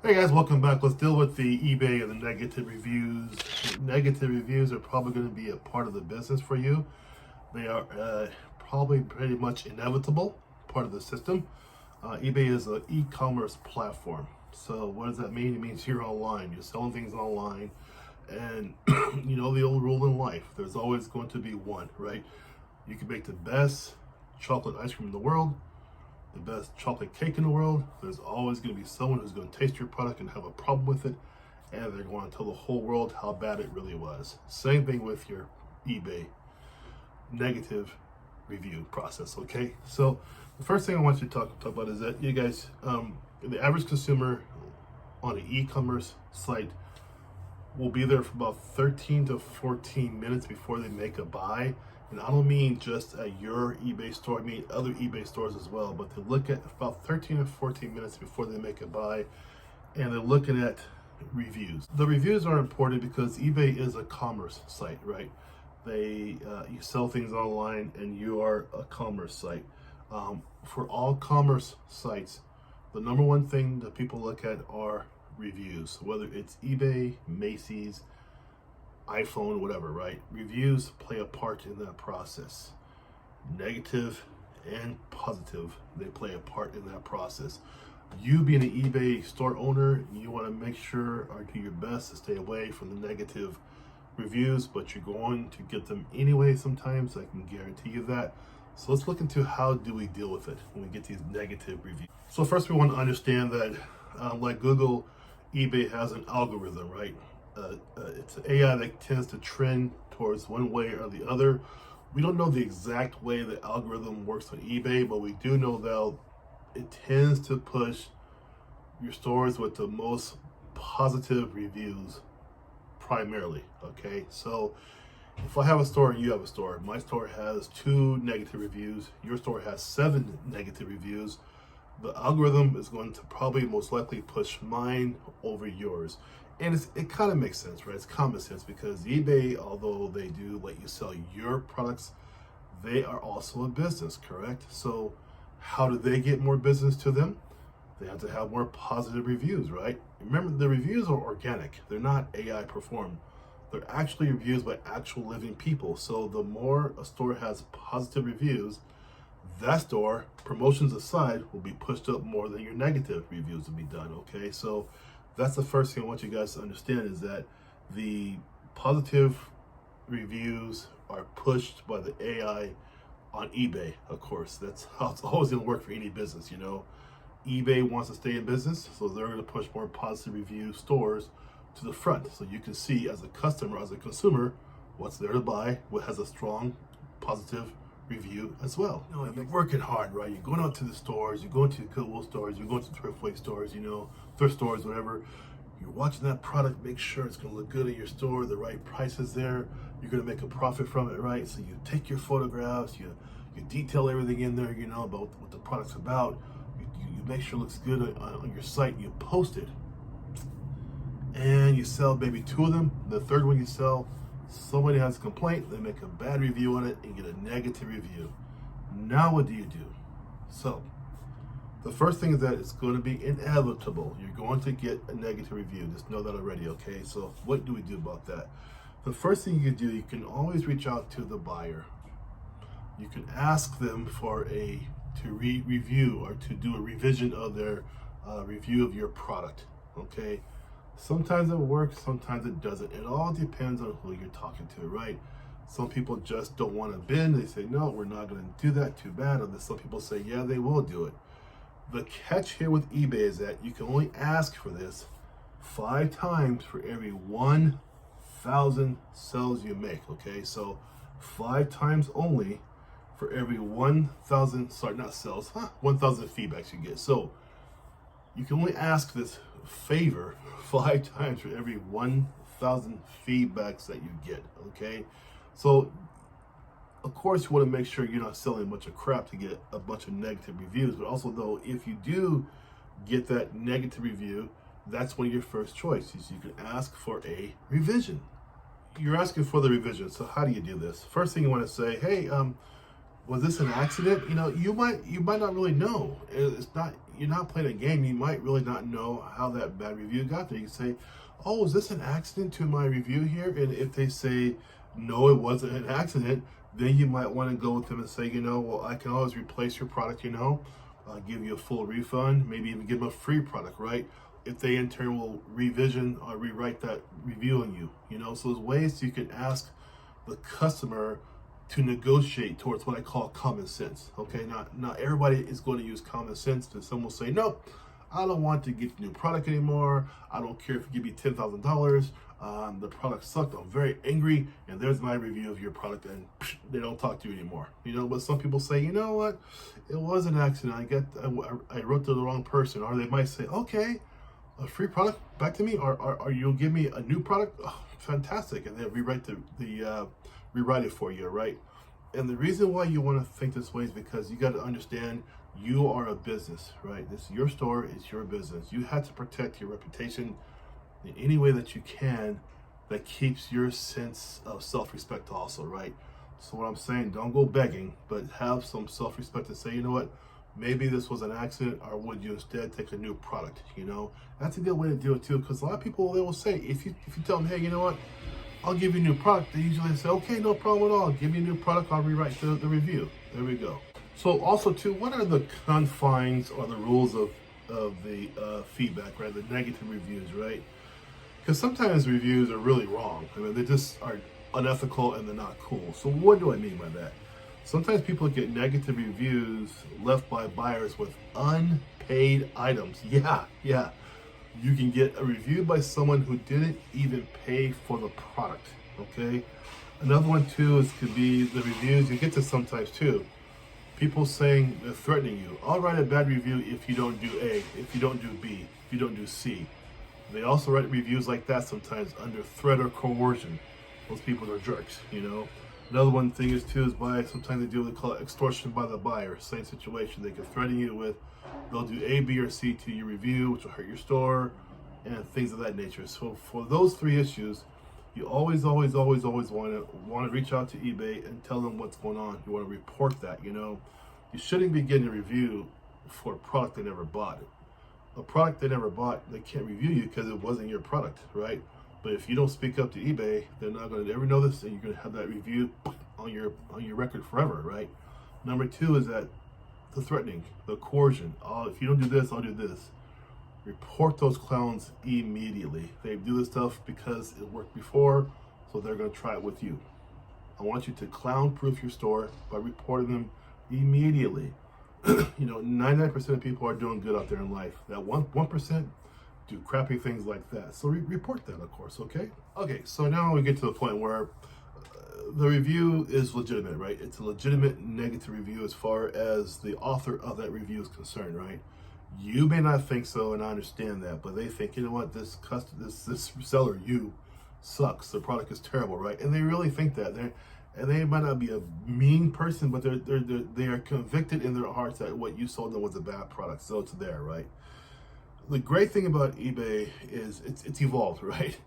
Hey guys, welcome back. Let's deal with the eBay and the negative reviews. Negative reviews are probably going to be a part of the business for you. They are probably pretty much inevitable part of the system. eBay is an e-commerce platform. So what does that mean? It means you're online. You're selling things online. And you know the old rule in life. There's always going to be one, right? You can make the best chocolate ice cream in the world, the best chocolate cake in the world. There's always going to be someone who's going to taste your product and have a problem with it, and they're going to tell the whole world how bad it really was. Same thing with your eBay negative review process. Okay, so the first thing I want you to talk about is that you guys, the average consumer on an e-commerce site will be there for about 13 to 14 minutes before they make a buy. And I don't mean just at your eBay store, I mean other eBay stores as well. But they look at about 13 to 14 minutes before they make a buy, and they're looking at reviews. The reviews are important because eBay is a commerce site, right? You sell things online, and you are a commerce site. For all commerce sites, the number one thing that people look at are reviews, whether it's eBay, Macy's, iPhone, whatever, right? Reviews play a part in that process. Negative and positive, they play a part in that process. You being an eBay store owner, you want to make sure or do your best to stay away from the negative reviews, but you're going to get them anyway sometimes, I can guarantee you that. So let's look into how do we deal with it when we get these negative reviews. So first we want to understand that like Google, eBay has an algorithm, right? It's an AI that tends to trend towards one way or the other. We don't know the exact way the algorithm works on eBay, but we do know that it tends to push your stores with the most positive reviews primarily. Okay, so if I have a store and you have a store, my store has 2 negative reviews, your store has 7 negative reviews, the algorithm is going to probably most likely push mine over yours. And it kind of makes sense, right? It's common sense because eBay, although they do let you sell your products, they are also a business, correct? So how do they get more business to them? They have to have more positive reviews, right? Remember, the reviews are organic. They're not AI performed. They're actually reviews by actual living people. So the more a store has positive reviews, that store, promotions aside, will be pushed up more than your negative reviews will be done, okay? So that's the first thing I want you guys to understand, is that the positive reviews are pushed by the AI on eBay, of course. That's how it's always going to work for any business, you know. eBay wants to stay in business, so they're going to push more positive review stores to the front, so you can see as a customer, as a consumer, what's there to buy, what has a strong positive review as well. You know, you're working hard, right? You're going out to the stores, you're going to the Goodwill stores, you're going to Thriftway stores, you know, thrift stores, whatever. You're watching that product, make sure it's going to look good in your store, the right price is there, you're going to make a profit from it, right? So you take your photographs, you detail everything in there, you know, about what the product's about. You make sure it looks good on your site, you post it, and you sell maybe 2 of them. The third one you sell, somebody has a complaint, they make a bad review on it and get a negative review. Now what do you do? So the first thing is that it's going to be inevitable. You're going to get a negative review. Just know that already, okay? So what do we do about that? The first thing you can do, you can always reach out to the buyer. You can ask them to review or to do a revision of their review of your product, okay? Sometimes it works, sometimes it doesn't. It all depends on who you're talking to, right? Some people just don't want to bend. They say, no, we're not going to do that, too bad. And then some people say, yeah, they will do it. The catch here with eBay is that you can only ask for this 5 times for every 1,000 sales you make, okay? So 5 times only for every 1,000, sorry, not sales, 1,000 feedbacks you get. So you can only ask this favor 5 times for every 1,000 feedbacks that you get, okay? So of course you want to make sure you're not selling a bunch of crap to get a bunch of negative reviews, but also though, if you do get that negative review, that's one of your first choices. You can ask for a revision. You're asking for the revision, so how do you do this? First thing you want to say, hey, was this an accident? You know, you might not really know. It's not, you're not playing a game. You might really not know how that bad review got there. You can say, oh, is this an accident to my review here? And if they say, no, it wasn't an accident, then you might want to go with them and say, well, I can always replace your product, give you a full refund, maybe even give them a free product, right? If they in turn will revision or rewrite that review on you, So there's ways you can ask the customer to negotiate towards what I call common sense, okay? Not everybody is going to use common sense, and some will say, nope, I don't want to get the new product anymore. I don't care if you give me $10,000. The product sucked. I'm very angry, and there's my review of your product, and they don't talk to you anymore. But some people say, you know what? It was an accident. I wrote to the wrong person. Or they might say, okay, a free product back to me, or you'll give me a new product. Oh, fantastic, and they rewrite it for you, right? And the reason why you want to think this way is because you got to understand you are a business, right? This is your store, it's your business. You have to protect your reputation in any way that you can that keeps your sense of self-respect also, right? So what I'm saying, don't go begging, but have some self-respect to say, you know what, maybe this was an accident, or would you instead take a new product, That's a good way to do it too, because a lot of people, they will say, if you tell them, hey, you know what, I'll give you a new product, they usually say, okay, no problem at all, give me a new product, I'll rewrite the review. There we go. So also too, what are the confines or the rules of the feedback, right? The negative reviews, right? Because sometimes reviews are really wrong. I mean, they just are unethical and they're not cool. So what do I mean by that? Sometimes people get negative reviews left by buyers with unpaid items. Yeah. You can get a review by someone who didn't even pay for the product, okay? Another one too could be the reviews. You get to sometimes too. People saying, they're threatening you. I'll write a bad review if you don't do A, if you don't do B, if you don't do C. They also write reviews like that sometimes under threat or coercion. Those people are jerks, Another one thing is sometimes they do what they call extortion by the buyer. Same situation. They can threaten you with, they'll do A, B, or C to your review, which will hurt your store, and things of that nature. So for those three issues, you always want to reach out to eBay and tell them what's going on. You want to report that, You shouldn't be getting a review for a product they never bought. A product they never bought, they can't review you because it wasn't your product, right? But if you don't speak up to eBay, they're not going to ever know this, and you're going to have that review on your record forever, right? Number two is that the threatening, the coercion. Oh, if you don't do this, I'll do this. Report those clowns immediately. They do this stuff because it worked before, so they're going to try it with you. I want you to clown-proof your store by reporting them immediately. 99% of people are doing good out there in life. That 1% do crappy things like that. So report that, of course, okay? Okay, so now we get to the point where the review is legitimate, right? It's a legitimate negative review as far as the author of that review is concerned, right? You may not think so, and I understand that, but they think, you know what, this seller, you, sucks. The product is terrible, right? And they really think that. They might not be a mean person, but they are convicted in their hearts that what you sold them was a bad product. So it's there, right? The great thing about eBay is it's evolved, right?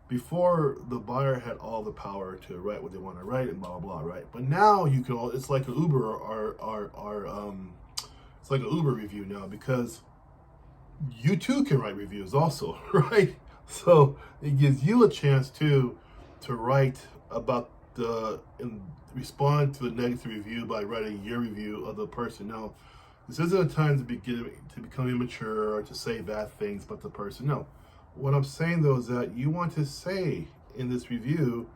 Before, the buyer had all the power to write what they want to write and blah blah blah, right? But now you can. It's like an Uber it's like an Uber review now, because you too can write reviews also, right? So it gives you a chance to write about and respond to the negative review by writing your review of the person. Now, this isn't a time to become immature or to say bad things about the person. No. What I'm saying though is that you want to say in this review,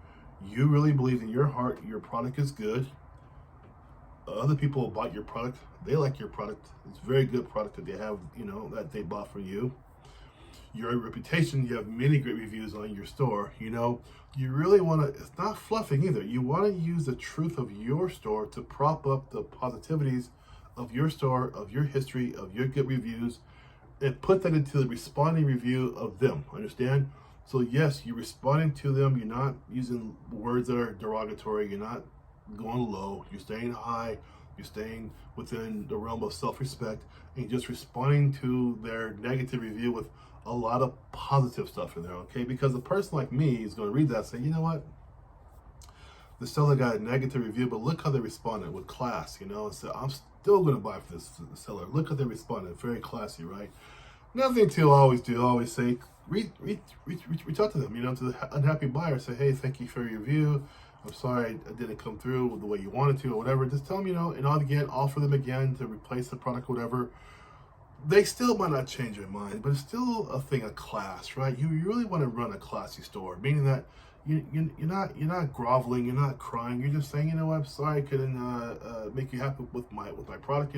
you really believe in your heart your product is good. Other people bought your product. They like your product. It's a very good product that they have, that they bought from you. Your reputation, you have many great reviews on your store. You really want to, it's not fluffing either. You want to use the truth of your store to prop up the positivities of your store, of your history, of your good reviews, and put that into the responding review of them. Understand? So yes, you're responding to them. You're not using words that are derogatory. You're not going low. You're staying high. You're staying within the realm of self-respect, and just responding to their negative review with a lot of positive stuff in there, okay? Because a person like me is going to read that and say, you know what? The seller got a negative review, but look how they responded with class, and so I'm still going to buy from this seller. Look at they responded, very classy, right? Another thing too, I always say, reach out to them, to the unhappy buyer. Say, hey, thank you for your review. I'm sorry I didn't come through the way you wanted to or whatever. Just tell them, and I'll again offer them again to replace the product or whatever. They still might not change their mind, but it's still a thing of class, right? You really want to run a classy store, meaning that you're not groveling, you're not crying. You're just saying, I'm sorry I couldn't make you happy with my product.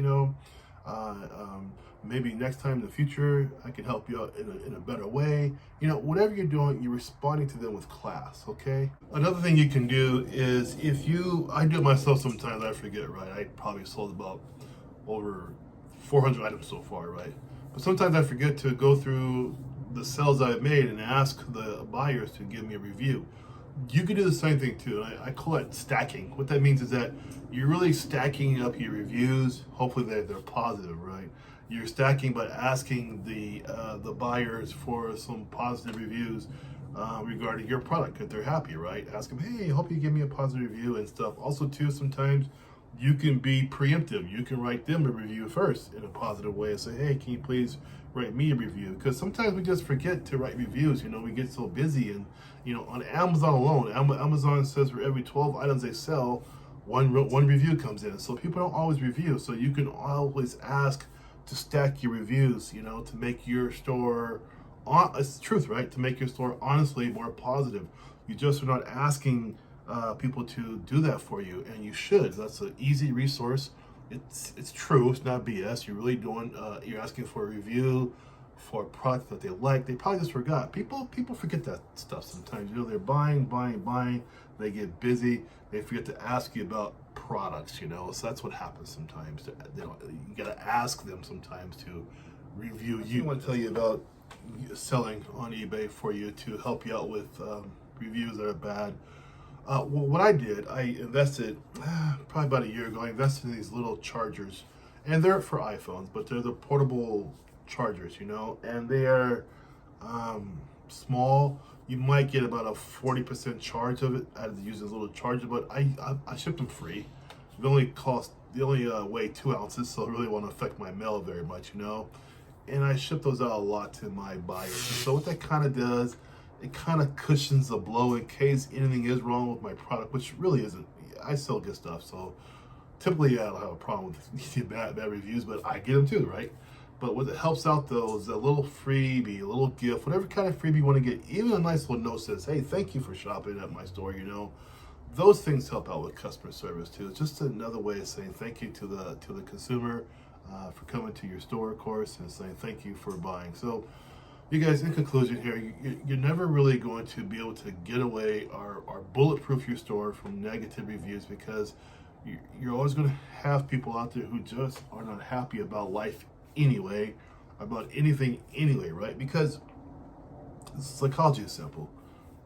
Maybe next time in the future I can help you out in a better way. Whatever you're doing, you're responding to them with class. Okay. Another thing you can do is I do it myself sometimes. I forget, right? I probably sold about over 400 items so far, right? But sometimes I forget to go through the sales I've made and ask the buyers to give me a review. You can do the same thing too. I call it stacking. What that means is that you're really stacking up your reviews. Hopefully they're positive, right? You're stacking by asking the buyers for some positive reviews regarding your product if they're happy, right? Ask them, hey, I hope you give me a positive review and stuff. Also too, sometimes you can be preemptive. You can write them a review first in a positive way and say, hey, can you please write me a review? Because sometimes we just forget to write reviews. We get so busy. And, on Amazon alone, Amazon says for every 12 items they sell, one review comes in. So people don't always review. So you can always ask to stack your reviews, to make your store, it's the truth, right? To make your store honestly more positive. You just are not asking people to do that for you, and you should. That's an easy resource. It's true. It's not BS. You're really doing. You're asking for a review for a product that they like. They probably just forgot. People forget that stuff sometimes. They're buying. They get busy. They forget to ask you about products. So that's what happens sometimes. You gotta ask them sometimes to review you. I want to tell you about selling on eBay for you to help you out with reviews that are bad. What I did, I invested probably about a year ago. I invested in these little chargers, and they're for iPhones, but they're the portable chargers, and they are small. You might get about a 40% charge of it out of using this little charger, but I shipped them free. They only weigh 2 ounces, so it really won't affect my mail very much, And I ship those out a lot to my buyers. So what that kind of does, it kind of cushions the blow in case anything is wrong with my product, which really isn't. I sell good stuff, so typically I don't have a problem with bad reviews, but I get them too, right? But what it helps out though is a little freebie, a little gift, whatever kind of freebie you want to get. Even a nice little note says, hey, thank you for shopping at my store, Those things help out with customer service too. It's just another way of saying thank you to the consumer for coming to your store, of course, and saying thank you for buying. So you guys, in conclusion here, you're never really going to be able to get away or bulletproof your store from negative reviews, because you're always going to have people out there who just are not happy about life anyway, about anything anyway, right? Because psychology is simple.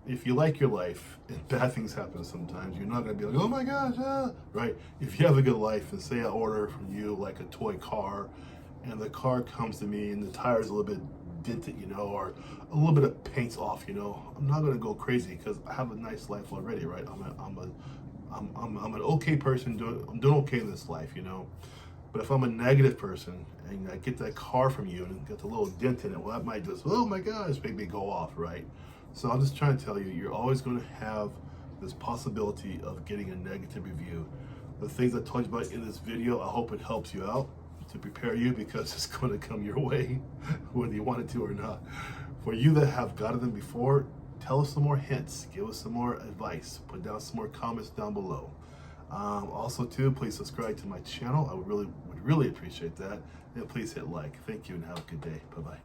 If you like your life and bad things happen sometimes, you're not going to be like, oh my gosh, right? If you have a good life, and say I order from you like a toy car, and the car comes to me and the tire's a little bit dented, or a little bit of paint's off, I'm not going to go crazy because I have a nice life already, right? I'm an okay person. I'm doing okay in this life, But if I'm a negative person and I get that car from you and get the little dent in it, well, that might just, oh my gosh, make me go off, right? So I'm just trying to tell you, you're always going to have this possibility of getting a negative review. The things I told you about in this video, I hope it helps you out to prepare you, because it's going to come your way whether you want it to or not. For you that have gotten them before, tell us some more hints, give us some more advice, put down some more comments down below. Also too, please subscribe to my channel. I would really appreciate that. And please hit like. Thank you and have a good day. Bye-bye.